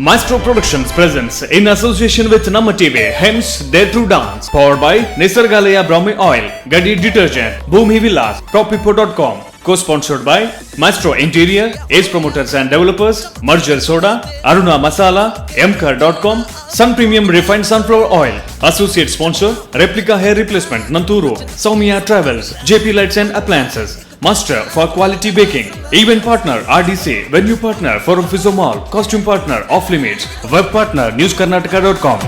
Maestro Productions presents in association with Namma TV, hence Dare to Dance, powered by Nisargalaya Brahmi Oil, Gadi Detergent, Bhumi Villas, Propipo.com, co-sponsored by Maestro Interior, Ace Promoters and Developers, Merger Soda, Aruna Masala, Mcar.com, Sun Premium Refined Sunflower Oil, associate sponsor, Replica Hair Replacement, Nanturu, Soumya Travels, JP Lights and Appliances, Master for Quality Baking, Event Partner RDC, Venue Partner Forum Fizo Mall, Costume Partner Off Limits, Web Partner NewsKarnataka.com.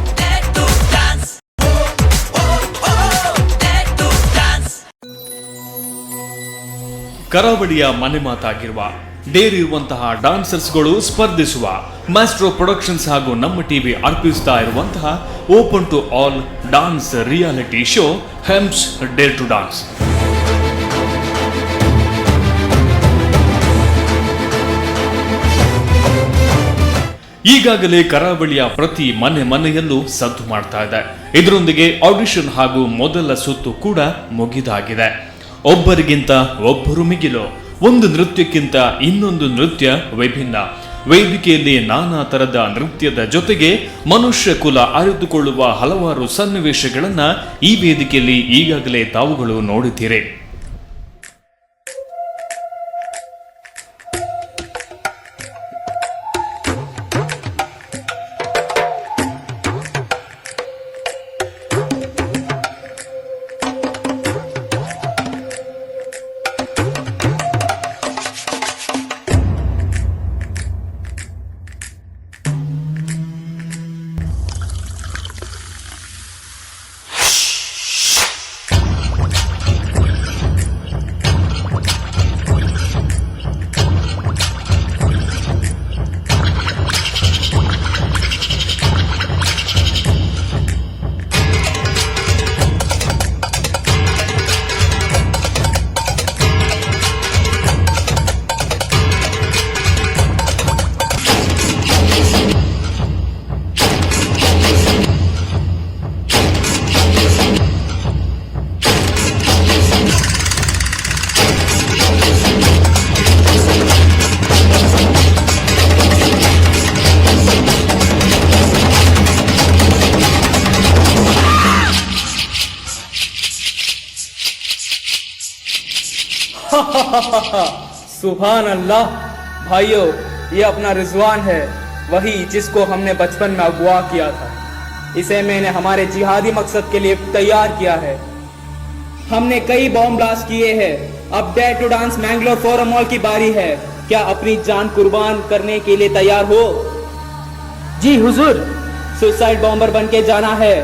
ಕರಾವಳಿಯ ಮನೆ ಮಾತಾಗಿರುವ Deere ಇರುವಂತಹ ಡಾನ್ಸರ್ಸ್ಗಳು ಸ್ಪರ್ಧಿಸುವ maestro productions ಹಾಗೂ ನಮ್ಮ TV ಅರ್ಪಿಸ್ತಾ ಇರುವಂತಹ open to all dance reality show ಹೆಮ್ಸ್ dare to dance. ಈಗಾಗಲೇ ಕರಾವಳಿಯ ಪ್ರತಿ ಮನೆಯಲ್ಲೂ ಸದ್ದು ಮಾಡ್ತಾ ಇದೆ. ಇದರೊಂದಿಗೆ ಆಡಿಷನ್ ಹಾಗೂ ಮೊದಲ ಸುತ್ತು ಕೂಡ ಮುಗಿದಾಗಿದೆ. ಒಬ್ಬರಿಗಿಂತ ಒಬ್ಬರು ಮಿಗಿಲು, ಒಂದು ನೃತ್ಯಕ್ಕಿಂತ ಇನ್ನೊಂದು ನೃತ್ಯ ವಿಭಿನ್ನ. ವೇದಿಕೆಯಲ್ಲಿ ನಾನಾ ತರದ ನೃತ್ಯದ ಜೊತೆಗೆ ಮನುಷ್ಯ ಕುಲ ಅರಿತುಕೊಳ್ಳುವ ಹಲವಾರು ಸನ್ನಿವೇಶಗಳನ್ನ ಈ ವೇದಿಕೆಯಲ್ಲಿ ಈಗಾಗಲೇ ತಾವುಗಳು ನೋಡುತ್ತೀರಿ. सुभान अल्लाह भाइयों, ये अपना रिजवान है, वही जिसको हमने बचपन में अगवा किया था। इसे मैंने हमारे जिहादी मकसद के लिए तैयार किया है। हमने कई बॉम्ब ब्लास्ट किए हैं। अब dare to dance Mangalore forum mall की बारी है। क्या अपनी जान कुर्बान करने के लिए तैयार हो? जी हुजूर, सुसाइड बॉम्बर बन के जाना है।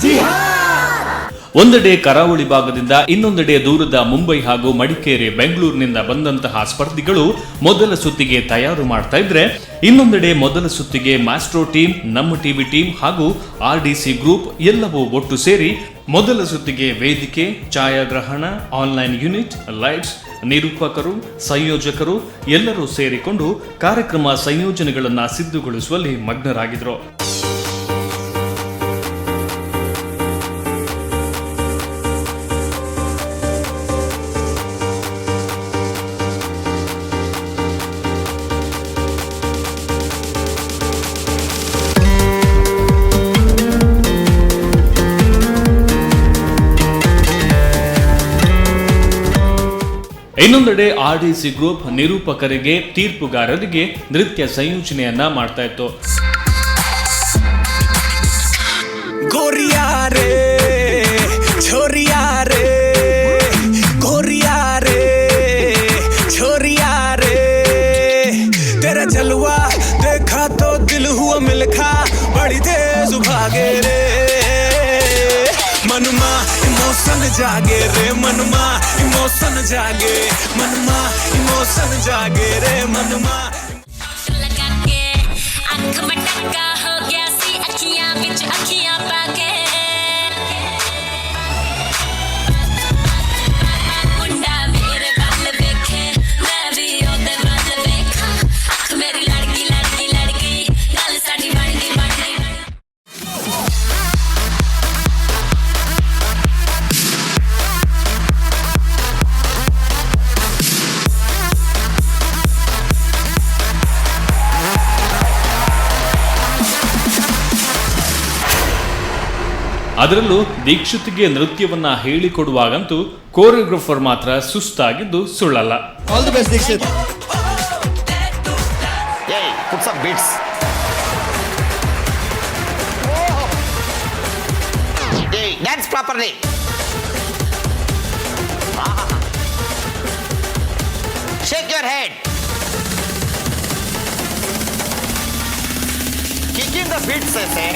जी हाँ। ಒಂದೆಡೆ ಕರಾವಳಿ ಭಾಗದಿಂದ ಇನ್ನೊಂದೆಡೆ ದೂರದ ಮುಂಬೈ ಹಾಗೂ ಮಡಿಕೇರಿ, ಬೆಂಗಳೂರಿನಿಂದ ಬಂದಂತಹ ಸ್ಪರ್ಧಿಗಳು ಮೊದಲ ಸುತ್ತಿಗೆ ತಯಾರು ಮಾಡ್ತಾ ಇದ್ರೆ, ಇನ್ನೊಂದೆಡೆ ಮೊದಲ ಸುತ್ತಿಗೆ ಮಾಸ್ಟ್ರೋ ಟೀಮ್, ನಮ್ಮ ಟಿವಿ ಟೀಮ್ ಹಾಗೂ RDC ಗ್ರೂಪ್ ಎಲ್ಲವೂ ಒಟ್ಟು ಸೇರಿ ಮೊದಲ ಸುತ್ತಿಗೆ ವೇದಿಕೆ, ಛಾಯಾಗ್ರಹಣ, ಆನ್ಲೈನ್ ಯೂನಿಟ್, ಲೈಟ್ಸ್, ನಿರೂಪಕರು, ಸಂಯೋಜಕರು ಎಲ್ಲರೂ ಸೇರಿಕೊಂಡು ಕಾರ್ಯಕ್ರಮ ಸಂಯೋಜನೆಗಳನ್ನ ಸಿದ್ಧಗೊಳಿಸುವಲ್ಲಿ ಮಗ್ನರಾಗಿದ್ರು. ಇನ್ನೊಂದೆಡೆ RDC ಗ್ರೂಪ್ ನಿರೂಪಕರಿಗೆ, ತೀರ್ಪುಗಾರರಿಗೆ ನೃತ್ಯ ಸಂಯೋಜನೆಯನ್ನ ಮಾಡ್ತಾ ಇತ್ತು. मनमा इमोशन जागे रे, मनमा इमोशन जागे, मनमा इमोशन जागे रे, मनमा लगा के आंख मटका हो गया सी अखियां बिच अखियां पाके मुंडा मेरे बाल देखे मैं भी ओदे बाल देखा आंख मेरी लड़की लड़की लड़की गल साडी बनदी बनदी ಅದರಲ್ಲೂ ದೀಕ್ಷಿತ್ಗೆ ನೃತ್ಯವನ್ನ ಹೇಳಿಕೊಡುವಾಗಂತೂ ಕೋರಿಯೋಗ್ರಾಫರ್ ಮಾತ್ರ ಸುಸ್ತಾಗಿದ್ದು ಸುಳ್ಳಲ್ಲ. All the best Dikshit. Hey, put some beats. Hey, dance properly. Shake your head. Kick in the beats, I say.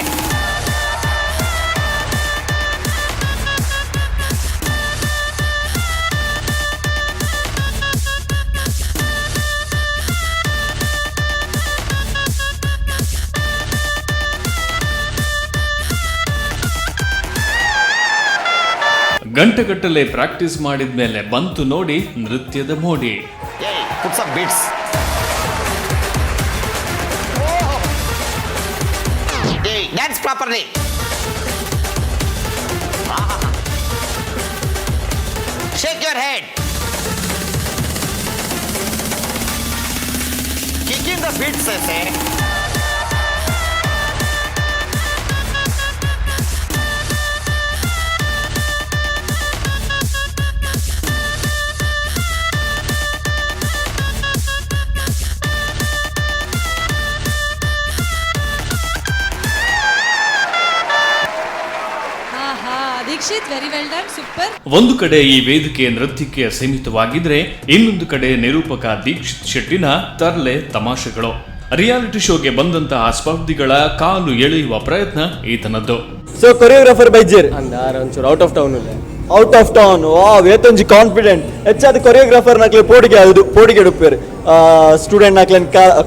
ಗಂಟೆಗಟ್ಟಲೆ ಪ್ರಾಕ್ಟೀಸ್ ಮಾಡಿದ್ಮೇಲೆ ಬಂತು ನೋಡಿ ನೃತ್ಯದ ಮೋಡಿ. Hey, put some beats. Hey, dance properly. Shake your head. Kick in the beats, I say. Dikshit very well done, super. ಒಂದು ಕಡೆ ಈ ವೇದಿಕೆ ನೃತ್ಯಕ್ಕೆ ಸೀಮಿತವಾಗಿದ್ರೆ ಇನ್ನೊಂದು ಕಡೆ ನಿರೂಪಕ ದೀಕ್ಷಿತ್ ಶೆಟ್ಟಿನ ತರ್ಲೆ ತಮಾಷೆಗಳು. ರಿಯಾಲಿಟಿ ಶೋಗೆ ಬಂದಂತಹ ಸ್ಪರ್ಧಿಗಳ ಕಾಲು ಎಳೆಯುವ ಪ್ರಯತ್ನ ಈತನದ್ದು. ಸೊ ಕೊರಿಯೋಗ್ರಾಫರ್ ಬೈಜೇರ್ ಅಂದಾರ ಒಂಚೂರು ಔಟ್ ಆಫ್ ಟೌನ್ ವೇತೊಂಜಿ ಕಾನ್ಫಿಡೆಂಟ್ ಹೆಚ್ಚಾದ ಕೊರಿಯೋಗ್ರಾಫರ್ ನಕ್ಲೆ ಪೋಡಿಗೆ ಎಡುಪೇರು ಸ್ಟೂಡೆಂಟ್ ನಕ್ಲೆನ್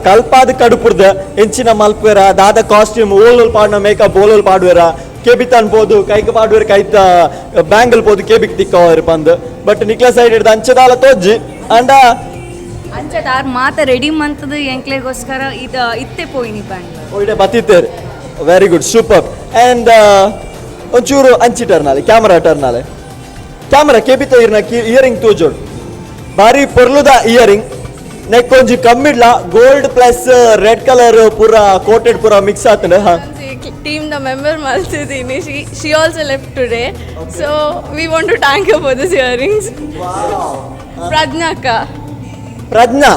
ಕಲ್ಪಾದ ಕಡುಪುರ್ದ ಹೆಂಚಿನ ಮಲ್ಪೇರ ದಾದ ಕಾಸ್ಟ್ಯೂಮ್ ಓಲ್ ಪಾಡ್ನ ಮೇಕಪ್ ಓಲ್ ಪಾಡುವೇರ ಕೇಬಿತ್ ಅನ್ಬೋದು ಕೈಗೆ ಪಾಡುವೇರು ಕೈತ ಬ್ಯಾಂಗಲ್ ಪೋದು ಕೇಬಿಕ್ ತಿಕ್ಕವರು ಬಂದು ಬಟ್ ನಿಕ್ಲ ಸೈಡ್ ಹಿಡ್ದು ಅಂಚದಾಲ ತೋಜ್ಜಿ ಅಂಡ ಅಂಚದಾರ್ ಮಾತ ರೆಡಿ ಮಂತದ ಎಂಕ್ಲೆಗೋಸ್ಕರ ಇತ್ತೆ ಪೋಯಿನಿ ಬ್ಯಾಂಗ್ಳೂರ್ ಒಳ್ಳೆ ಬತ್ತಿತ್ತೇರು. Very good, super. ಆ್ಯಂಡ್ ಒಂಚೂರು ಅಂಚಿ ಟರ್ನಾಲೆ ಕ್ಯಾಮರಾ ಕೇಬಿತ ಇಯರಿಂಗ್ ತೋಜೋಡು ಬಾರಿ ಪೊರ್ಲುದ ಇಯರಿಂಗ್ ನೆಕ್ ಒಂಜಿ ಕಮ್ಮಿಡ್ಲ ಗೋಲ್ಡ್ ಪ್ಲಸ್ ರೆಡ್ ಕಲರ್ ಪೂರ ಕೋಟೆಡ್ ಪೂರ ಮಿಕ್ಸ್ ಆತಂಡೆ. ಹಾ, team the member Malsidini, she also left today, so we want to thank her for this earrings. Pradnya akka. ಪ್ರಜ್ಞಾ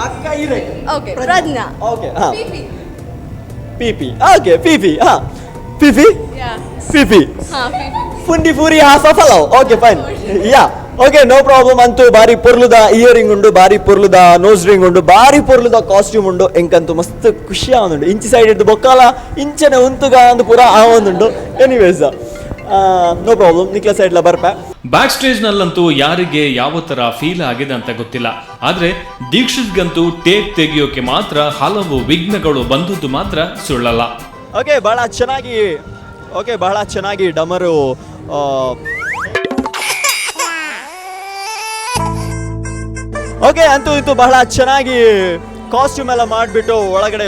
ಅಕ್ಕ ಇರೆ. Okay, Pradnya. ಓಕೆ, ಹಾ, Fifi. Fifi. Okay, Fifi. ಹಾ, Fifi. Yeah. Fifi. Fifi. ಫುಂಡಿ ಫೂರಿ ಹಾಫ್ ಫಲವ್. Okay, fine. Yeah, okay, no problem. ಅಂತೂ ಬಾರಿ ಪೊರ್ಲುದ ಇಯರಿಂಗ್ ಉಂಡು, ಬಾರಿ ಪೊರ್ಲುದ ನೋಸ್ ರಿಂಗ್ ಉಂಡು, ಬಾರಿ ಪೊರ್ಲುದ ಕಾಸ್ಟ್ಯೂಮ್ ಉಂಡು. ಎಂಕಂತೂ ಮಸ್ತ್ ಖುಷಿ ಆವೊಂದುಂಡು. ಇಂಚಿ ಸೈಡ್ ಇದ್ದು ಬೊಕ್ಕಾಲ ಇಂಚನೆ ಉಂತುಗ ಅಂದು ಪೂರ ಆವೊಂದುಂಡು. ಎನಿವೇಸ್ ನೋ ಪ್ರಾಬ್ಲಮ್, ನಿಕ್ಲ ಸೈಡ್ಲ ಬರ್ಪೆ. ಬ್ಯಾಕ್ ಸ್ಟೇಜ್ ನಲ್ಲಂತೂ ಯಾರಿಗೆ ಯಾವ ತರ ಫೀಲ್ ಆಗಿದೆ ಅಂತ ಗೊತ್ತಿಲ್ಲ. ಆದ್ರೆ ದೀಕ್ಷಿತ್ಗಂತೂ ಟೇಕ್ ತೆಗೆಯೋಕೆ ಮಾತ್ರ ಹಲವು ವಿಘ್ನಗಳು ಬಂದದ್ದು ಮಾತ್ರ ಸುಳ್ಳಲ್ಲ. ಓಕೆ, ಬಹಳ ಚೆನ್ನಾಗಿ ಡಮರು ಓಕೆ, ಅಂತೂ ಇಂತೂ ಬಹಳ ಚೆನ್ನಾಗಿ ಕಾಸ್ಟ್ಯೂಮ್ ಎಲ್ಲ ಮಾಡಿಬಿಟ್ಟು ಒಳಗಡೆ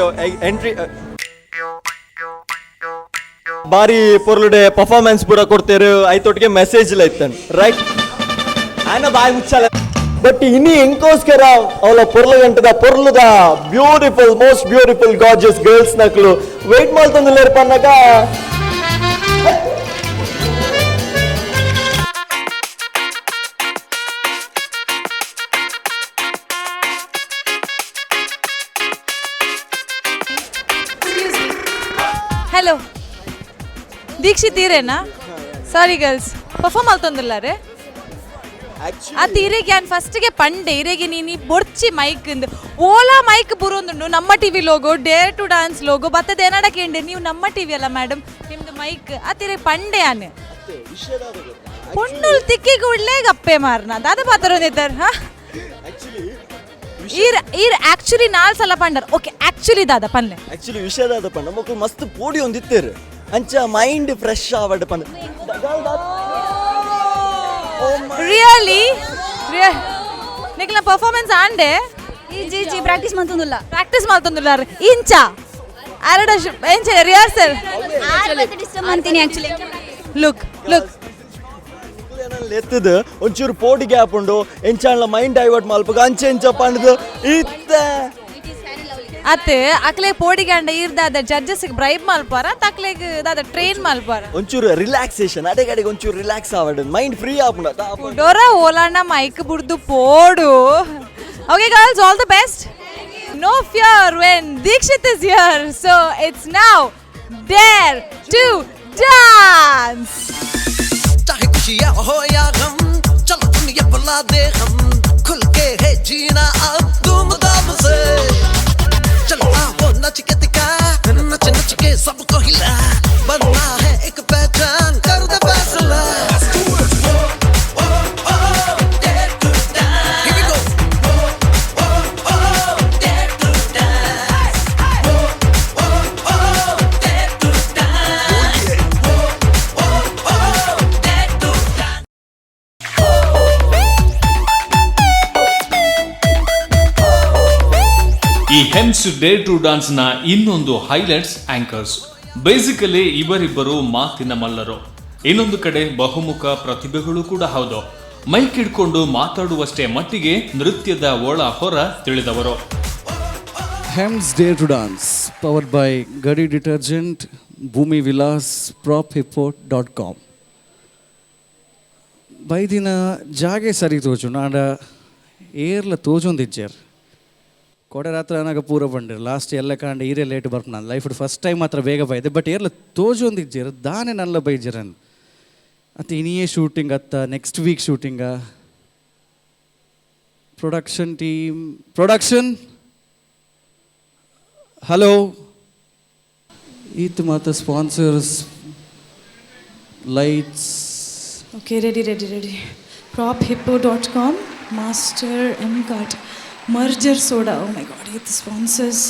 ಎಂಟ್ರಿ ಬಾರಿ ಪೊರ್ಲುಡೆ ಪರ್ಫಾರ್ಮೆನ್ಸ್ ಪೂರ ಕೊಡ್ತೇರು. ಐತೊಟ್ಟಿಗೆ ಮೆಸೇಜ್ ಇಲ್ಲ ಇತ್ತಂಡು ರೈಟ್ ಆಯ್ನ ಬಾಯಿ ಮುಚ್ಚಲ್ಲ. ಬಟ್ ಇನಿ ಎಂಕೋಸ್ಕರ ಅವಳ ಪೊರ್ಲುದ beautiful most beautiful gorgeous girls ನಕ್ಲು ವೆಯ್ಟ್ ಮಾಡ್ತಂದಿಲ್ಲ ಪನ್ನಕ. ಹಲೋ ದೀಕ್ಷಿತ್ ಈರೇನಾ? ಸಾರಿ ಗರ್ಲ್ಸ್, ಪರ್ಫಾರ್ಮ್ ಆಲ್ತೊಂದಿಲ್ಲಾರೆ ಅದು ಇರೆಗೆ ನಾನು ಫಸ್ಟ್ಗೆ ಪಂಡೆ ಇರೆಗೆ ನೀನು ಬೊಡ್ಚಿ ಮೈಕ್ ಓಲಾ ಮೈಕ್ ಬುರೊಂದುಂಡು ನಮ್ಮ TV logo dare to dance logo ಬತ್ತದ ಏನಾಡಕ್ಕೆ ನೀವು ನಮ್ಮ ಟಿವಿ ಅಲ್ಲ ಮೇಡಮ್ ನಿಮ್ದು ಮೈಕ್ ಅತಿರೆ ಪಂಡೆ ಆನೆ ಪೊಣ್ಣುಲ್ ತಿಕ್ಕಿ ಕೂಡಲೇ ಗಪ್ಪೆ ಮಾರ್ನ ದಾದ ಪಾತ್ರೊಂದಿದ್ದಾರೆ. ಹಾ, ಈರ್ ಆಕ್ಚುಲಿ ನಾಲ್ ಸಲ ಪಂಡರ್. ಓಕೆ, ಆಕ್ಚುಲಿ ದಾದ ಪನ್ಲೆ ಆಕ್ಚುಲಿ ವಿಷಯದಾದ ಪಂಡ ಮಕ್ಕಳು ಮಸ್ತ್ ಪೋಡಿ ಒಂದಿತ್ತೇರು ಅಂಚ ಮೈಂಡ್ ಫ್ರೆಶ್ ಆವಡ್ ಪಂಡ. ರಿಯಲಿ ನಿಕ್ಲ ಪರ್ಫಾರ್ಮೆನ್ಸ್ ಆಂಡೆ ಜಿ ಪ್ರಾಕ್ಟೀಸ್ ಮಾಡ್ತೊಂದಿಲ್ಲ ಇಂಚ ಅರಡ ಎಂಚ ರಿಹರ್ಸಲ್ ಅಂತೀನಿ ಆಕ್ಚುಲಿ ಲುಕ್ ಎತ್ತದ ಒಂಚೂರು ಪೋಟಿ ಗ್ಯಾಪ್ ಉಂಡು ಎಂಚಾಳ ಮೈಂಡ್ ಡೈವರ್ಟ್ ಮಲ್ಪಗ ಅಂಚೆ ಎಂಚ ಪಂಡದು ಇತ್ತ ಅತ್ತೆ ಅಕ್ಲೆ ಪೋಡಿಗಂಡ ಇರ್ದಾದ ಜಡ್ಜಸ್ ಬ್ರೈಬ್ ಮಲ್ಪಾರ ತಕ್ಲೆಗ್ ದಾದ ಟ್ರೈನ್ ಮಲ್ಪಾರ ಒಂಚೂರು ರಿಲ್ಯಾಕ್ಸೇಷನ್ ಅದೇ ಕಡೆಗೆ ಒಂಚೂರು ರಿಲ್ಯಾಕ್ಸ್ ಆವಡ್ ಮೈಂಡ್ ಫ್ರೀ ಆಪುಂಡ ಡೋರ ಓಲಾಂಡ ಮೈಕ್ ಬುಡ್ದು ಪೋಡು. Okay girls, all the best. No fear when Dikshit is here. So it's now dare to dance. चाहे खुशियाँ हो या गम, चलो दुनिया बुला दे हम, खुल के है जीना अब धूमधाम से. चलो आओ नच के दिखा, नच नच के सबको हिला, बनना है एक पहचान, कर दे फैसला. Dare to dance. Here we go. Dare to dance. Dare to dance. Dare to dance. ಈ ಹೆಮ್ಸ್ ಡೇರ್ ಟು ಡಾನ್ಸ್ ನ ಇನ್ನೊಂದು ಹೈಲೈಟ್ಸ್ ಆಂಕರ್ಸ್. ಬೇಸಿಕಲಿ ಇವರಿಬ್ಬರು ಮಾತಿನ ಮಲ್ಲರು, ಇನ್ನೊಂದು ಕಡೆ ಬಹುಮುಖ ಪ್ರತಿಭೆಗಳು ಕೂಡ ಹೌದು. ಮೈಕ್ ಹಿಡ್ಕೊಂಡು ಮಾತಾಡುವಷ್ಟೇ ಮಟ್ಟಿಗೆ ನೃತ್ಯದ ಒಳ ಹೊರ ತಿಳಿದವರು. Hems Dare to Dance, powered by Gadi Detergent, Bhumi Villas, prophippo.com. ಬೈದಿನ ಜಾಗೆ ಸರಿ ತೋಜು ನಾಡ ಏರ್ಲ ತೋಜೊಂದಿಜ್ಜೇರ್ ಕೊಡೆ ರಾತ್ರಿ ನನಗೆ ಪೂರ ಬಂದಿರು ಲಾಸ್ಟ್ ಎಲ್ಲ ಕಾಂಡ ಈರೇ ಲೇಟ್ ಬರ್ಪ ನಾನು ಲೈಫ್ ಫಸ್ಟ್ ಟೈಮ್ ಮಾತ್ರ ಬೇಗ ಬೈದೆ ಬಟ್ ಏರ್ಲ ತೋಜೊಂದಿಜ್ಜೇರ್ ದಾನೆ ನಲ್ಲ ಬೈಜರನ್ ಅತ್ತ ಇನಿಯೇ ಶೂಟಿಂಗ್ ಅತ್ತ ನೆಕ್ಸ್ಟ್ ವೀಕ್ ಶೂಟಿಂಗ ಪ್ರೊಡಕ್ಷನ್ ಟೀಮ್ ಪ್ರೊಡಕ್ಷನ್ ಹಲೋ ಈತ್ ಮಾತ sponsors lights Okay, ready. prophippo.com, Master M-Cart, Merger Soda. Oh my God, ಇದು ಸ್ಪಾನ್ಸರ್ಸ್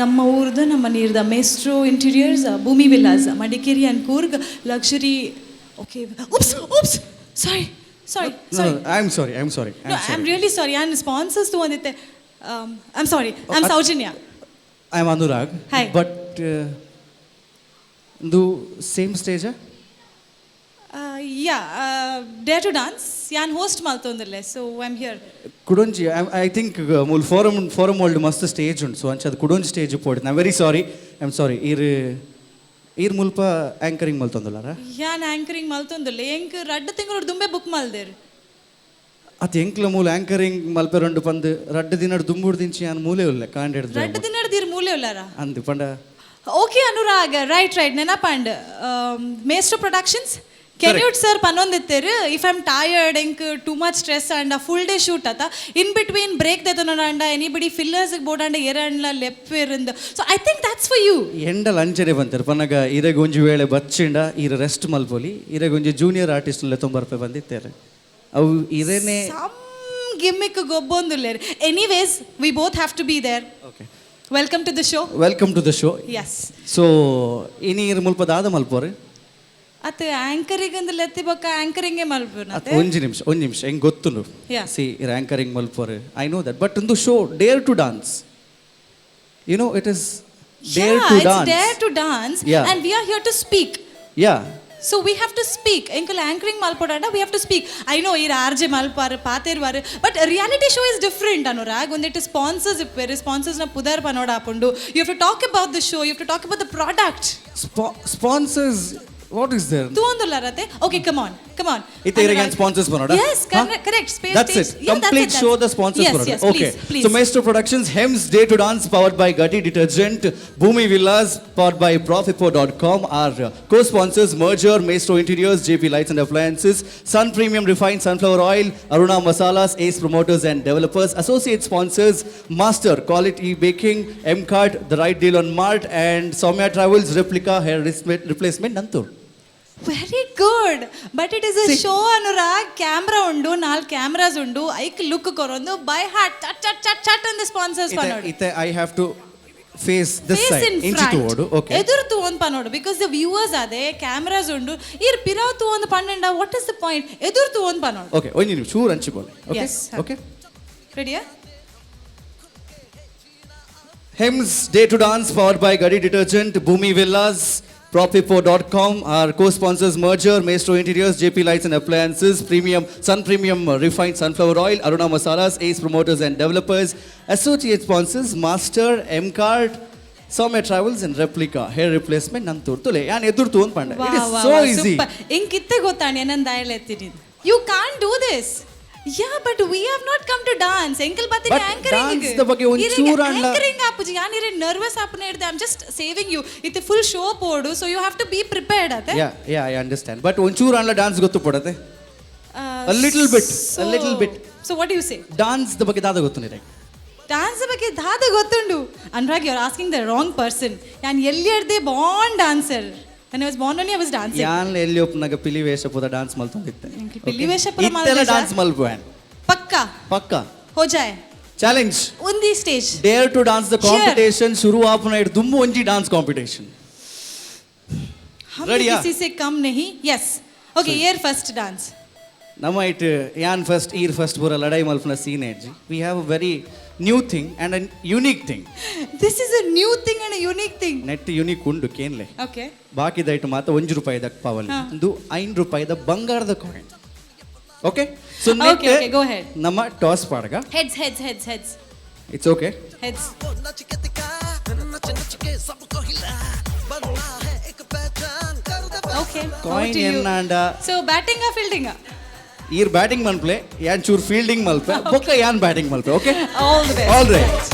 ನಮ್ಮ ಊರ್ದ ನಮ್ಮ ನೀರ್ದ ಮೆಸ್ಟ್ರೋ ಇಂಟೀರಿಯರ್ಸ್, ಭೂಮಿ Vilas, Madikeri and Coorg ಲಕ್ಷರಿ. Okay, oops, sorry. No, I'm sorry. No, I'm really sorry. And sponsors ತೊಗೊಂಡಿದ್ದೆ. I'm sorry. I'm Saujanya. I'm Anurag. Hi. But do same stage? Dare to Dance. ಯಾನ್ host ಮಾಡ್ತೊಂದಿಲ್ಲ, so I am here. ಕುಡೊಂಜಿ I think ಮೂಲ್ forum ಓಲ್ಡ್ ಮಸ್ತ್ stage ಉಂಟು, so ಅಂಚ ಅದು ಕುಡೊಂಜಿ ಸ್ಟೇಜ್ ಪೋಡಿ. I very sorry, I am sorry. ಈರ್ ಮುಲ್ಪ ಆ್ಯಂಕರಿಂಗ್ ಮಲ್ತೊಂದಿಲ್ಲಾರ? ಯಾನ್ ಆ್ಯಂಕರಿಂಗ್ ಮಲ್ತೊಂದಿಲ್ಲ, ಎಂಕ್ ರಡ್ಡು ತಿಂಗಳು ದುಂಬೆ ಬುಕ್ ಮಲ್ದೇರು. ಅದು ಎಂಕ್ಲ ಮೂಲ ಆ್ಯಂಕರಿಂಗ್ ಮಲ್ಪೆ ರಂಡು ಪಂದು ರಡ್ಡು ದಿನ ದುಂಬುಡು ದಿಂಚಿ ಯಾನ್ ಮೂಲೆ ಉಲ್ಲ ಕಾಂಡ್ ಹಿಡ್ದು ರಡ್ಡು ದಿನ ಹಿಡ್ದಿರು ಮೂಲೆ ಉಲ್ಲಾರ ಅಂದು ಪಂಡ. ಓಕೆ ಅನುರಾಗ್, ರೈಟ್ ನೆನಪಂಡ್ ಮೇಸ್ಟ್ರೋ ಪ್ರೊಡಕ್ಷನ್ಸ್ ಕೆನ್ಯೂಟ್ ಸರ್ ಪನ್ನೊಂದಿತ್ತೇರು. ಇಫ್ ಐ ಆಮ್ ಟಯರ್ಡ್ ಎಂಕ್ ಟೂ ಮಚ್ ಸ್ಟ್ರೆಸ್ ಅಂಡ ಫುಲ್ ಡೇ ಶೂಟ್ ಆತ ಇನ್ ಬಿಟ್ವೀನ್ ಬ್ರೇಕ್ ತೆತೊಂಡ ಎನಿಬಡಿ ಫಿಲ್ಲರ್ಸ್ ಬೋಡಾಂಡ ಎರಡ್ಲ ಲೆಪ್ಪಿರಂದು. So I think that's for you. ಎಂಡಲ್ ಅಂಚನೆ ಬಂತಾರೆ ಪನ್ನಗ ಇರೆಗ್ ಒಂಜಿ ವೇಳೆ ಬಚ್ಚಿಂಡ ಈರ ರೆಸ್ಟ್ ಮಲ್ಪೊಲಿ ಇರೆಗ್ ಒಂಜಿ ಜೂನಿಯರ್ ಆರ್ಟಿಸ್ಟ್ 90 ರೂಪಾಯಿ ಬಂದಿತ್ತೇರೆ ಅವು ಇರೇನೆ ಗಿಮ್ಮಿಕ್ ಗೊಬ್ಬೊಂದುಲ್ಲೇರು. Anyways we both have to be there. Okay, welcome to the show. Welcome to the show. Yes. So ಇನಿ ಇರ ಮುಲ್ಪ ದಾದ ಮಲ್ಪೋರೆ ಅತ್ತೆ ಆಂಕರಿಂಗ್ ಅಂದ್ರೆ ಎತ್ತಿ ಬೊಕ್ಕ ಆಂಕರಿಂಗೇ ಮಲ್ಪುನ ಅತ್ತೆ. ಒಂಜಿ ನಿಮಿಷ ಹೆಂಗೆ ಗೊತ್ತುಂಡು. ಸಿ ಇರ ಆಂಕರಿಂಗ್ ಮಲ್ಪೋರೆ, ಐ ನೋ ದಟ್. ಬಟ್ ಒಂದು show dare to dance, you know it is dare to dance. It's dare to dance. Yeah. And we are here to speak. Yeah. So we have to speak. Enkel anchoring malpodanda, we have to speak. I know ir RJ malpar patervar, but a reality show is different, Anurag. When it is sponsors ippere sponsors na pudar panoda apundu. You have to talk about the show, you have to talk about the product. Sponsors, what is there? Tu ondularate. Okay, come on. Ite iregen sponsors panoda? Yes, correct. Space. That's it. Complete show the sponsors panoda. Yes, okay. please. So Maestro Productions, Hems Dare to Dance, powered by Gadi Detergent, Bhumi Villas, powered by prophippo.com. Our co-sponsors: Merger, Maestro Interiors, JP Lights and Appliances, Sun Premium Refined Sunflower Oil, Aruna Masalas, Ace Promoters and Developers. Associate sponsors: Master Quality Baking, M-Cart, The Right Deal on Mart, and Soumya Travels, Replica Hair Replacement, Nantur. Very good. But it is a show, Anurag. Camera undu, 4 cameras undu. Ike look korondu by heart. Chat and the sponsors panodu. Ite I have to face this Face side. in Inchi front. tovodu. Okay. Edur tu on panodu because the viewers are there. Cameras undu. Ir pirav tu on pannenda. What is the point? Edur tu on panodu. Okay. Only you sure anchipole. Okay. Yes. Okay. Ready? Hems Dare to Dance, powered by Gadi Detergent, Bhumi Villas, Propipo.com, our co-sponsors merger, Maestro Interiors, JP Lights and Appliances, Sun Premium Refined Sunflower Oil, Aruna Masalas, Ace Promoters and Developers, associate sponsors, Master, M-Card, Soumya Travels and Replica, hair replacement, Nanturtule, and Edurtu and Panda. It is so easy. Inkitte gottani nandu ayalettini. You can't do this. Yeah, but we have not come to dance. Enkel batti But anchoring. dance the ಬಗ್ಗೆ ಒಂಚೂರು ಅಲ್ಲ. Anchoring appuji yanire nervous apne irde. I'm just saving you. It's a full show podu, so you have to be prepared ate. Yeah, I understand. But onchuru anla dance gottu podate. A little bit. So what do you say? Dance the ಬಗ್ಗೆ ದಾದ ಗೊತ್ತು ನಿನಗೆ. Dance ಬಗ್ಗೆ ದಾದ ಗೊತ್ತುಂಡು. Anurag, you're asking the wrong person. ನಾನು ಎಲ್ಲಿಯರ್ದೆ born dancer. When I was born only I was dancing. ಯಾನ್ ಎಲ್ಲಿ ಒಪ್ಪನಾಗ ಪಿಲಿ ವೇಷ ಪುದ ಡಾನ್ಸ್ ಮಲ್ತೊಂದಿತ್ತೆ. ಪಿಲಿ ವೇಷ ಪುದ ಇತ್ತೆಲ್ಲ ಡಾನ್ಸ್ ಮಲ್ಪುವಾನ್. ಪಕ್ಕಾ हो जाए. ಚಾಲೆಂಜ್. ಉಂದಿ stage. Dare to dance the competition ಶುರು ಆಪನ ಇಡ್ ದುಮ್ಮು ಒಂಜಿ ಡಾನ್ಸ್ ಕಾಂಪಿಟಿಷನ್. हम Ready, किसी से कम नहीं. Yes. Okay, year first dance. ನಮ್ಮ ಇಟ್ ಯಾನ್ ಫಸ್ಟ್ ಈರ್ ಫಸ್ಟ್ ಪೂರ ಲಡಾಯಿ ಮಲ್ಪನ scene ಎಡ್ಜಿ. We have a very new thing and a unique thing. This is a new thing and a unique thing. Net unique ಉಂಡು ಕೇನ್ಲೆ. Okay. ಬಾಕಿದ item ಮಾತ್ರ ₹1 ಪವಲ್. ಇದು ₹5 ಬಂಗಾರದ coin. Okay so Okay, go ahead. ನಮ್ಮ toss ಪಾಡಗ Heads. It's okay Heads. Okay. Coin ಎನ್ನಂಡ So batting or fielding? ಈರ್ batting ಮಲ್ಪ್ಲೆ ಯಾನ್ ಚೂರ್ ಫೀಲ್ಡಿಂಗ್ ಮಲ್ಪೆ ಬೊಕ್ಕ ಯಾನ್ ಬ್ಯಾಟಿಂಗ್ ಮಲ್ಪೆ okay All the best. All right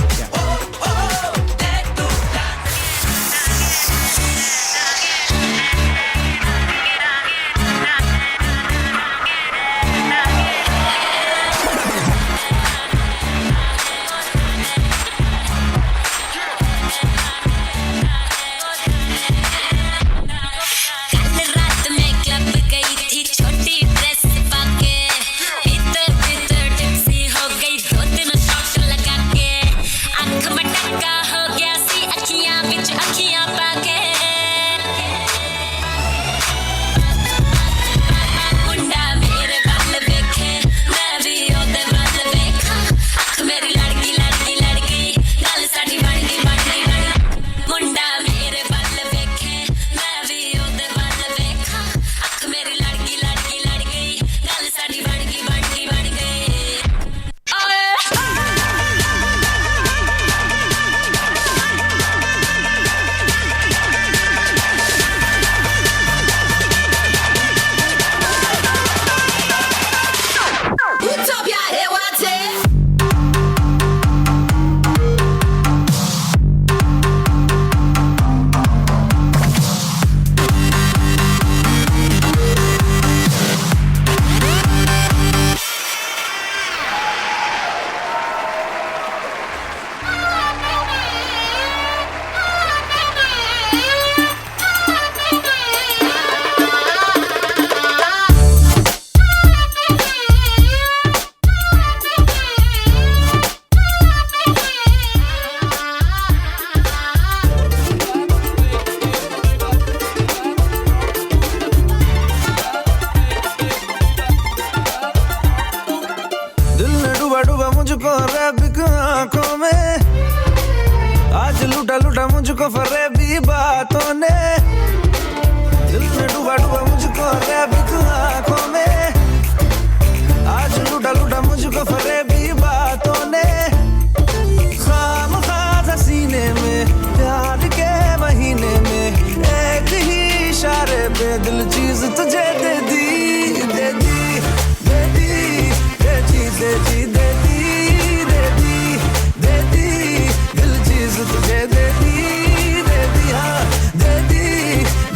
मुझको रैबिक आंखों में आज लूटा मुझको फरेबी बातों ने दिल में डूबा मुझको रैबिक आंखों में आज लूटा मुझको फरेबी बातों ने खामखा सीने में प्यार के महीने में एक ही इशारे पे दिल चीज तुझे दे दी दे दी दे दी दे दी दे दी दे दी दे दी दे दी दिल चीज तुझे दे दी हाँ दे दी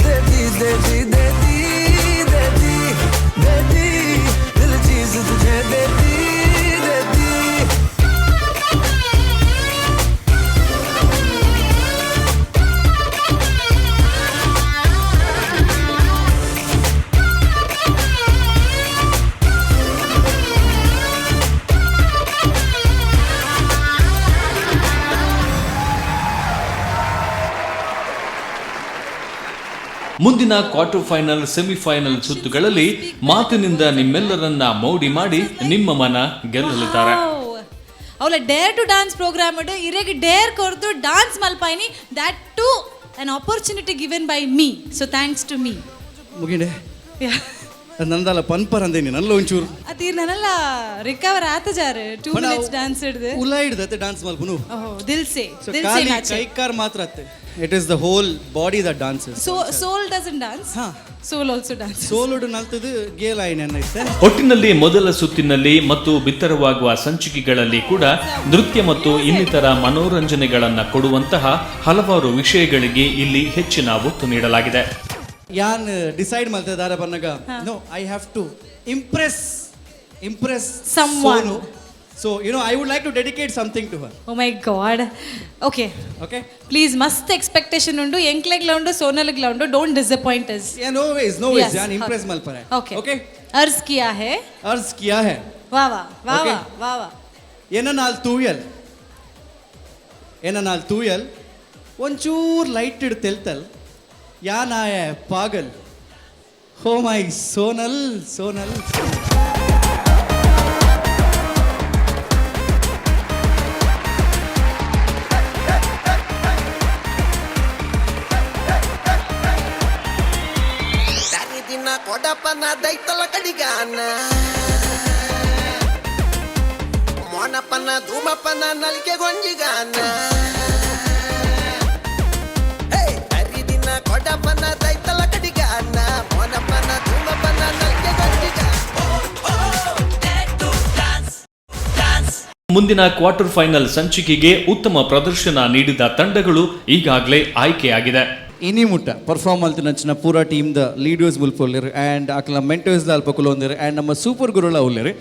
दे दी दे दी दे दी दे दी दे दी दिल चीज तुझे दे दी दे दी ಮುಂದಿನ ಕ್ವಾರ್ಟರ್ ಫೈನಲ್ ಸೆಮಿಫೈನಲ್ ಸುತ್ತುಗಳಲ್ಲಿ ಮಾತಿನಿಂದ ನಿಮ್ಮೆಲ್ಲರನ್ನ ಮೋಡಿ ಮಾಡಿ ನಿಮ್ಮ ಮನ ಗೆಲ್ಲಲಿದ್ದಾರೆ. ಅವಳ ಡೇರ್ ಟು ಡಾನ್ಸ್ ಪ್ರೋಗ್ರಾಮ್ ಇರೆಗೆ ಡೇರ್ ಕೊರ್ದು ಡಾನ್ಸ್ ಮಲ್ಪಾಯಿನಿ that to an opportunity given by me. So thanks to me. ಮುಗಿಡೆ Yeah. ನಂದಲ್ಲ ಪನ್ಪರ್ ಅಂದೇನಿ ನಲ್ಲ ಒಂಚೂರು ಅತೀರ್ ನನ್ನಲ್ಲ ರಿಕವರ್ ಆತ ಜಾರು 2 minutes dance ಹಿಡ್ದು ಉಲ್ಲ ಹಿಡ್ದತ್ತೆ ಡ್ಯಾನ್ಸ್ ಮಲ್ಪುನು ಓಹ್ ದಿಲ್ ಸೆ ನಾಚೆ ಕೈಕಾರ್ ಮಾತ್ರ ಅತ್ತೆ it is the whole body that dances so soul doesn't dance soul also dances ಸೋಲುಡು ನಲ್ತದು ಗೇಲ್ ಆಯ್ನೆ ಅನ್ನೈತೆ. ಒಟ್ಟಿನಲ್ಲಿ ಮೊದಲ ಸುತ್ತಿನಲ್ಲಿ ಮತ್ತು ಬಿತ್ತರವಾಗುವ ಸಂಚಿಕೆಗಳಲ್ಲಿ ಕೂಡ ನೃತ್ಯ ಮತ್ತು ಇನ್ನಿತರ ಮನೋರಂಜನೆಗಳನ್ನ ಕೊಡುವಂತಹ ಹಲವಾರು ವಿಷಯಗಳಿಗೆ ಇಲ್ಲಿ ಹೆಚ್ಚಿನ ಒತ್ತು ನೀಡಲಾಗಿದೆ. ಯಾನ್ ಡಿಸೈಡ್ ಮಾಡ್ತಾ ದಾರ ಬಂದಾಗ no I have to impress Someone. So you know I would like to dedicate something to her. oh my god okay okay please mast expectation undu enklegla undu sonalagla undu don't disappoint us ya no ways Yes. ಯಾನ್ impress ಮಲ್ಪರೆ. okay okay अर्ज किया है urge ಕಿಯಾ high वाह वाह वाह Okay. वाह वाह ಏನ ನಾಲ್ ತೂಯಲ್ ಒಂಚೂರ್ ಲೈಟ್ ಇಡ್ ತೆಲ್ತಲ್ ಯಾನಾಯ ಪಾಗಲ್ ಹೋ ಮೈ ಸೋನಲ್ ಸೋನಲ್. ದಿನ ಕೊಡಪನ ದೈತಲ ಕಡಿಗಾನ ಮೋನಪನ ಧೂಮಪನ ನಲ್ಕೆ ಗೊಂಜಿಗಾನ ಹರಿದಿನ ಕೊಡಪನ ದೈತಲ ಕಡಿಗಾನ ಮೋನಪನ ಧೂಮಪನ ನಲ್ಕೆ ಗೊಂಜಿಗಾನ. ಮುಂದಿನ ಕ್ವಾರ್ಟರ್ ಫೈನಲ್ ಸಂಚಿಕೆಗೆ ಉತ್ತಮ ಪ್ರದರ್ಶನ ನೀಡಿದ ತಂಡಗಳು ಈಗಾಗಲೇ ಆಯ್ಕೆಯಾಗಿದೆ. ಇನಿ ಮುಟ್ಟ ಪರ್ಫಾರ್ಮ್ ಅಲ್ತು ನಚ್ಚಿನ ಪೂರ ಟೀಮ್ ದ ಲೀಡರ್ಸ್ ಮುಲ್ಪೊಲ್ಲಿರು ಆ್ಯಂಡ್ ಅಕ್ಲ ಮೆಂಟರ್ಸ್ ಅಲ್ಪ ಕುಲೊಂದಿರು ಆ್ಯಂಡ್ ನಮ್ಮ ಸೂಪರ್ ಗುರುಳ ಉಲ್ಲಿರು.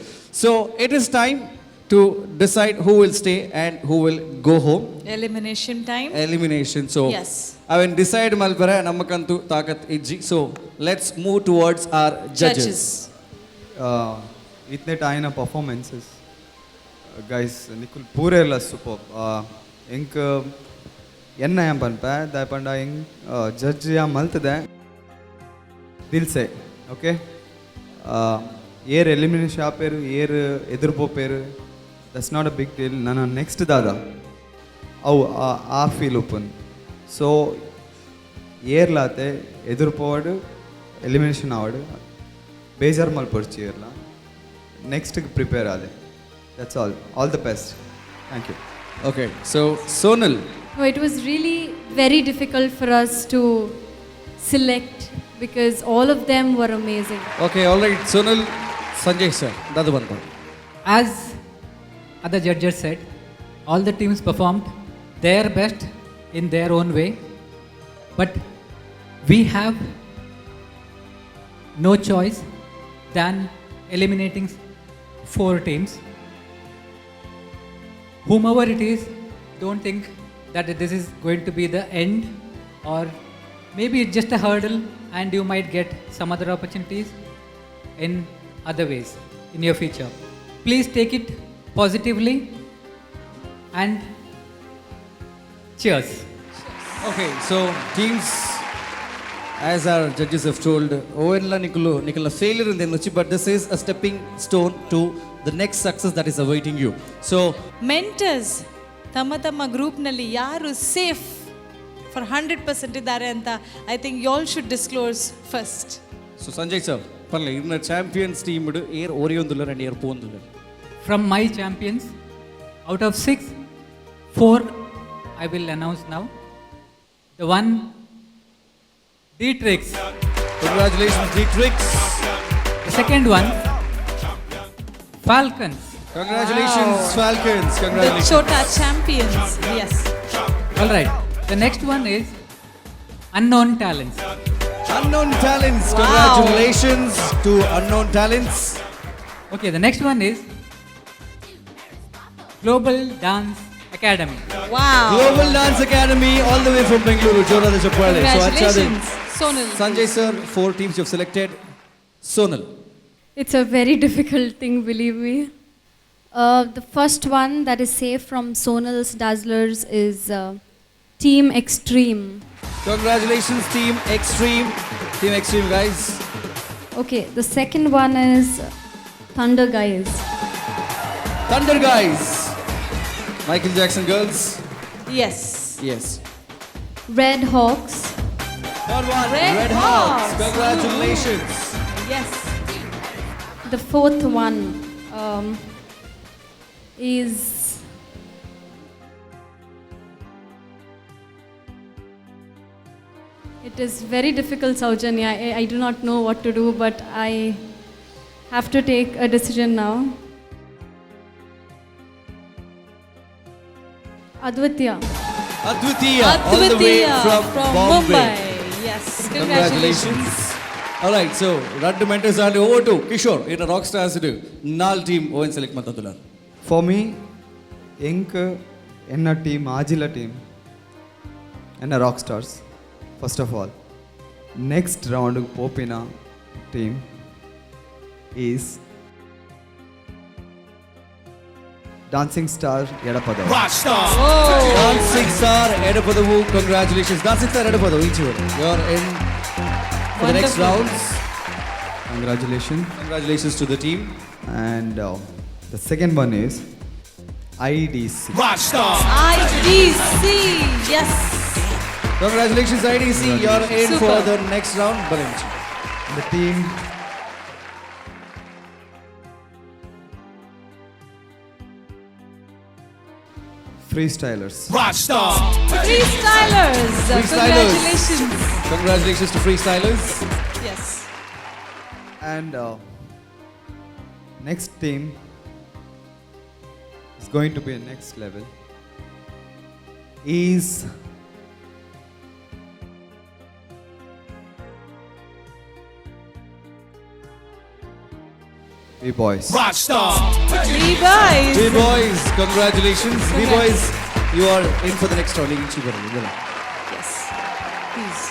So it is time to decide who will stay and who will go home. elimination time elimination. So Yes. ಅವೆನ್ ಡಿಸೈಡ್ ಮಲ್ಪರೆ ನಮಕಂತೂ ತಾಕತ್ ಇಜ್ಜಿ. So let's move towards our judges. इतने टाइम परफॉर्मेंसेस गाइस निकुल पूरे ल सुपर इंक ಎನ್ನ ಏನ್ ಪನ್ಪ ದಾಯಪಂಡ ಹಿಂಗ್ ಜಡ್ಜ್ ಯಾ ಮಲ್ತದೆ ದಿಲ್ ಸೆ ಓಕೆ ಏರ್ ಎಲಿಮಿನೇಷನ್ ಆಪೇರು ಏರ್ ಎದುರ್ಪೋಪೇರು that's not a big deal. ನನ್ನ ನೆಕ್ಸ್ಟ್ ದಾದ ಅವು ಆ ಫೀಲ್ ಓಪನ್. ಸೊ ಏರ್ಲಾತೆ ಎದುರ್ಪೋಡು ಎಲಿಮಿನೇಷನ್ ಆವಡು ಬೇಜಾರು ಮಲ್ಪಡ್ಚಿ ಏರ್ಲ ನೆಕ್ಸ್ಟ್ಗೆ ಪ್ರಿಪೇರ್ ಆದೆ. That's all the best. Thank you. Okay so Sonal. No, it was really very difficult for us to select because all of them were amazing. Okay, all right. Sonal, Sanjay sir, that's one part. As other judges said, all the teams performed their best in their own way, but we have no choice than eliminating 4 teams. Whomever it is, don't think that this is going to be the end, or maybe it's just a hurdle and you might get some other opportunities in other ways in your future. Please take it positively and cheers. Okay, so teams, as our judges have told, Owenla Nikula failure in the but this is a stepping stone to the next success that is awaiting you. So mentors ತಮ್ಮ ತಮ್ಮ ಗ್ರೂಪ್ನಲ್ಲಿ ಯಾರು safe for 100% ಇದ್ದಾರೆ ಅಂತ I think you all should disclose first. So Sanjay sir ಪರ್ಲೆ ಇನ್ನ champions team ಇಡು ಏರ್ ಓರಿಯೊಂದುಲ್ಲ ಅಂಡ್ ಏರ್ ಪೋಂದುಲ್ಲ. From my champions, out of 6, 4 I will announce now. The one, D-Trix. Congratulations D-Trix. The second one, Falcons. Congratulations Falcons. The Congratulations. Chota champions. Yes. All right. The next one is Unknown Talents. Unknown Talents. Wow. Congratulations to Unknown Talents. Okay, the next one is Global Dance Academy. Wow. Global Dance Academy all the way from Bengaluru. Jora de Chappale. Congratulations, Sonal. Sanjay sir, 4 teams you've selected. Sonal. It's a very difficult thing, believe me. The first one that is safe from Sonal's Dazzlers is Team Extreme. Congratulations Team Extreme. Team Extreme guys. Okay, the second one is Thunder Guys. Thunder guys. Michael Jackson girls. Yes. Yes. Red Hawks. Third one, Red Hawks. Congratulations. Yes. The fourth one is it is very difficult, Saujanya. I do not know what to do, but I have to take a decision now. Advitya. Advitya, all the way from Bombay. Yes. Congratulations. All right, so Raddu mentors are over to Kishore in a Rockstars Nal team Owen select matadula. For me, Ink enna team, Ajila team, enna Rockstars. First of all, next round Popina team is Dancing Star Edapadavu. Dancing Star Edapadavu, congratulations. Dancing Star Edapadavu, each one. You're in for the next rounds. Congratulations. Congratulations to the team. And the second one is IDC. IDC. Yes. Congratulations IDC, you're in Super. for the next round. Balanchi. The team Freestylers. Freestylers. Congratulations. Congratulations to Freestylers. Yes. And next team is going to be a next level. Is B-Boys. B-Boys. B-Boys, congratulations. B-Boys, you are in for the next round. Yes. Please.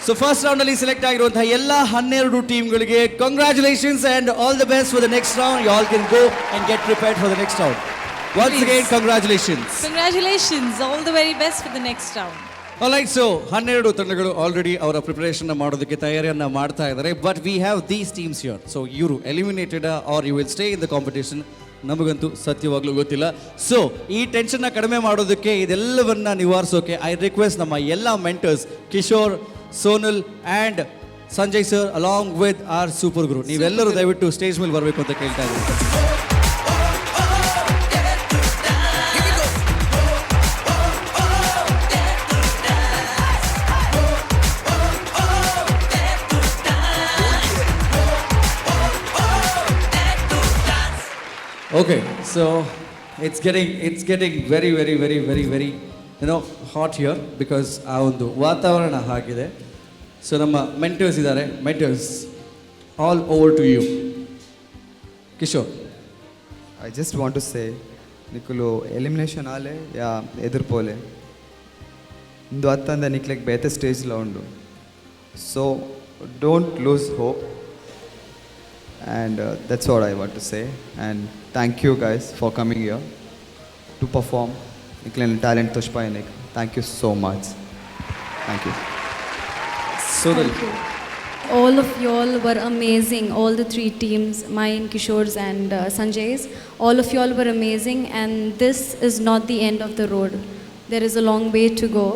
So first round ಅಲ್ಲಿ select ಆಗಿರುವಂತಹ ಎಲ್ಲ 12 ಟೀಮ್ಗಳಿಗೆ congratulations and all the best for the next round. You all can go and get prepared for the next round. Once Please. again, congratulations. Congratulations. All the very best for the next round. Alright, so 12 ತಂಡಗಳು already ಅವರ preparation ಮಾಡೋದಕ್ಕೆ ತಯಾರಿಯನ್ನ ಮಾಡ್ತಾ ಇದ್ದಾರೆ. But we have these teams here. So ಇವರು eliminated or you will stay in the competition ನಮಗಂತೂ ಸತ್ಯವಾಗ್ಲೂ ಗೊತ್ತಿಲ್ಲ. ಸೊ ಈ ಟೆನ್ಷನ್ನ ಕಡಿಮೆ ಮಾಡೋದಕ್ಕೆ ಇದೆಲ್ಲವನ್ನ ನಿವಾರಿಸೋಕೆ ಐ ರಿಕ್ವೆಸ್ಟ್ ನಮ್ಮ ಎಲ್ಲ mentors Kishore, Sonal and Sanjay sir along with our super guru ನೀವೆಲ್ಲರೂ ದಯವಿಟ್ಟು ಸ್ಟೇಜ್ ಮೇಲೆ ಬರಬೇಕು ಅಂತ ಕೇಳ್ತಾ ಇದ್ದೀನಿ. Okay, so it's getting very hot here because ಆ ಒಂದು ವಾತಾವರಣ ಆಗಿದೆ. ಸೊ ನಮ್ಮ ಮೆಂಟರ್ಸ್ ಇದ್ದಾರೆ. Mentors all over to you. Kishore. I just want to say ನಿಖಲು ಎಲಿಮಿನೇಷನ್ ಆಲೆ ಯಾ ಎದುರ್ಪೋಲೆ ಇಂದು ಅತ್ತಂದ ನಿಕ್ಲೆಗ್ ಬೇತೆ ಸ್ಟೇಜ್ಲ ಉಂಡು. So don't lose hope and that's what I want to say. And thank you guys for coming here to perform Niklen talent Tushpainik. Thank you so much. Thank you. Sonal. All of y'all were amazing. All the three teams, mine, Kishore's and Sanjay's, all of y'all were amazing. And this is not the end of the road. There is a long way to go.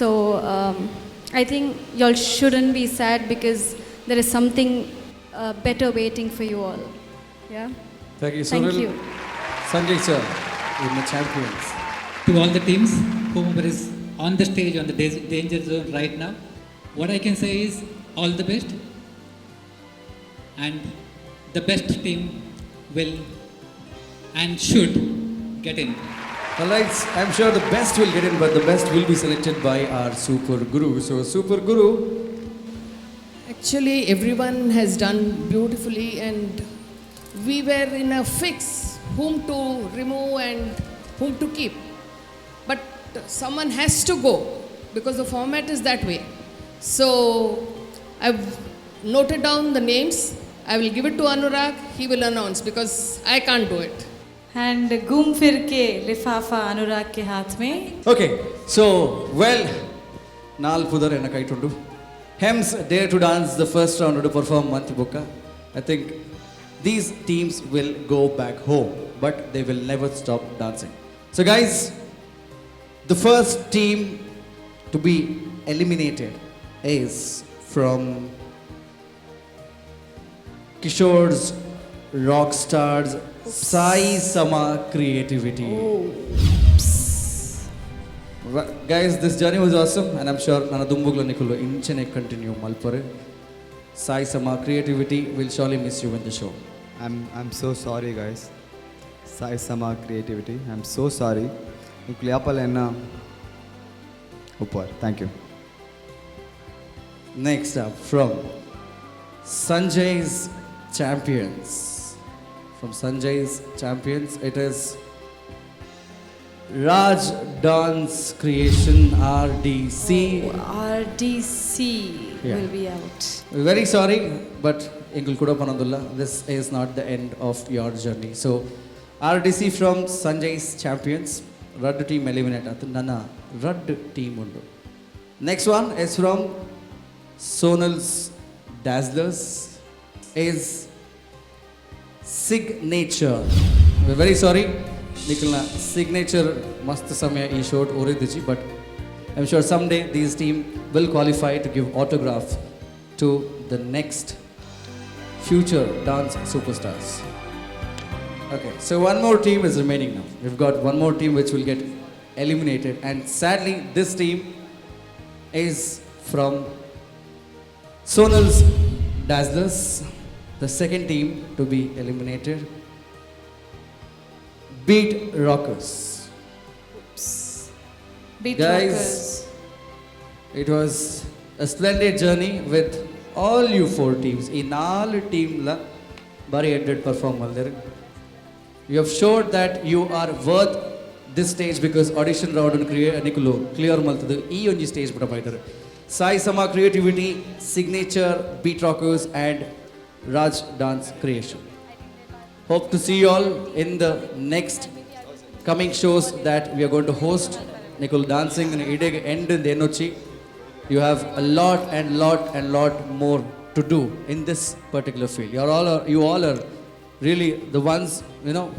So I think y'all shouldn't be sad because there is something better waiting for you all. Yeah. Thank you, Thank Sonal. you. Sanjay sir, you're the champions. To all the teams, whomever is on the stage, on the danger zone right now, what I can say is all the best. And the best team will and should get in. Alright, I'm sure the best will get in, but the best will be selected by our Super Guru. So, Super Guru. Actually, everyone has done beautifully, and we were in a fix whom to remove and whom to keep. But someone has to go because the format is that way. So, I've noted down the names. I will give it to Anurag. He will announce because I can't do it. And घूम फिर के लिफाफा अनुराग के हाथ में. Okay, so, well, Nal Pudar and Akaitundu. Hems dare to dance the first round to perform Mantibuka. I think these teams will go back home, but they will never stop dancing. So guys, The first team to be eliminated is from Kishore's Rockstars Sai Sama Creativity. Guys, this journey was awesome and I'm sure Nana Dumbugla Nikulu inchene continue Malpore. Sai Sama Creativity will surely miss you in the show. I'm so sorry guys. Sai Sama Creativity. I'm so sorry. Nucleapal enna upar. Thank you. Next up from Sanjay's Champions. From Sanjay's Champions, it is Raj Dance Creation RDC. RDC Yeah. will be out. We're very sorry, but Engul Kuda Panadulla, this is not the end of your journey. So, RDC from Sanjay's Champions, Rudd team eliminate. Atu Nana Rudd team undu. Next one is from Sonal's Dazzlers, is Signature. We're very sorry. Nikhilna signature mast samaya ee short oridichi, but I'm sure someday these team will qualify to give autograph to the next future dance superstars. Okay, so one more team is remaining now. We've got one more team which will get eliminated, and sadly this team is from Sonal's Dazzlers, the second team to be eliminated. Beat Rockers. Beat Guys, Rockers. it was a splendid journey with all you four teams. In all team la bari headed perform malder. You have showed that you are worth this stage because audition round and clear maltadu ee onji stage bada paidare. Sai Sama Creativity, Signature, Beat Rockers and Raj Dance Creation. Hope to see you all in the next coming shows that we are going to host. Nikul dancing and ideg end in the enochi. You have a lot more to do in this particular field. You all are really the ones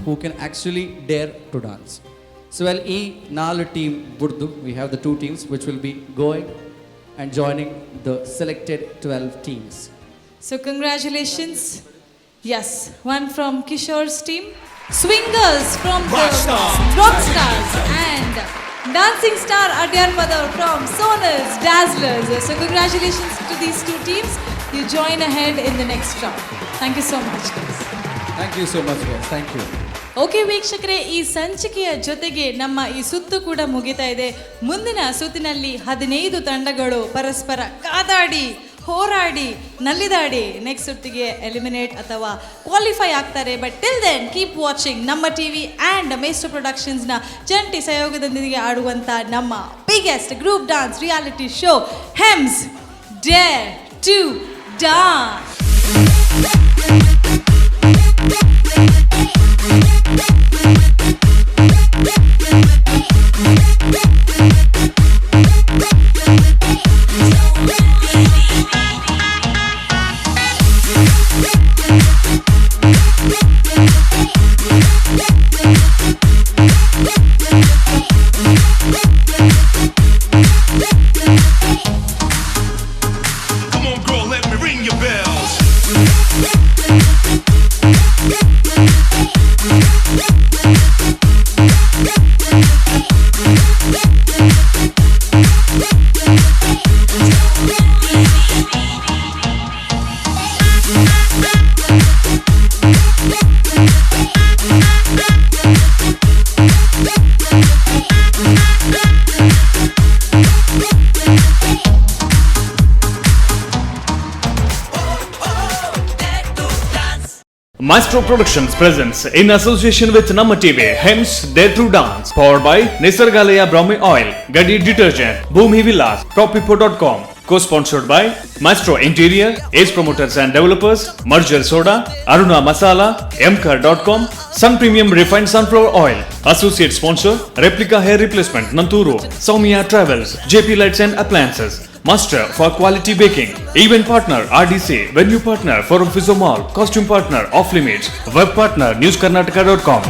who can actually dare to dance. So well, e nalu team burdu, we have the two teams which will be going and joining the selected 12 teams. So congratulations. Yes, one from Kishore's team, Swingers from Rockstars, and Dancing Star Adyar Madhav from Sonal's Dazzlers. So congratulations to these two teams. You join ahead in the next round. Thank you so much, guys. Thank you so much, guys. Thank you. Okay ವೀಕ್ಷಕರೇ, ಈ ಸಂಚಿಕೆಯ ಜೊತೆಗೆ ನಮ್ಮ ಈ ಸುತ್ತು ಕೂಡ ಮುಗಿತಾ ಇದೆ. ಮುಂದಿನ ಸುತ್ತಿನಲ್ಲಿ 15 ತಂಡಗಳು ಪರಸ್ಪರ ಕಾದಾಡಿ, ಹೋರಾಡಿ, ನಲಿದಾಡಿ ನೆಕ್ಸ್ಟ್ ಸುತ್ತಿಗೆ ಎಲಿಮಿನೇಟ್ ಅಥವಾ ಕ್ವಾಲಿಫೈ ಆಗ್ತಾರೆ. But till then keep watching ನಮ್ಮ ಟಿವಿ ಆ್ಯಂಡ್ ಮೇಸ್ಟರ್ ಪ್ರೊಡಕ್ಷನ್ಸ್ನ ಜಂಟಿ ಸಹಯೋಗದೊಂದಿಗೆ ಆಡುವಂಥ ನಮ್ಮ biggest group dance reality show ಹೆಮ್ಸ್ dare to dance. Come on, girl, let me ring your bells. Maestro Productions presents in association with Namma TV, Hems Dare to Dance, powered by Nisargalaya Brahmi Oil, Gadi Detergent, Bhumi Villas, Propipo.com, co-sponsored by Maestro Interior, Ace Promoters and Developers, Merger Soda, Aruna Masala, Mcar.com, Sun Premium Refined Sunflower Oil, associate sponsor, Replica Hair Replacement, Nanturu, Soumya Travels, JP Lights and Appliances, Master for Quality Baking, Event Partner RDC, Venue Partner Forum Mall, Costume Partner Off Limits, Web Partner NewsKarnataka.com.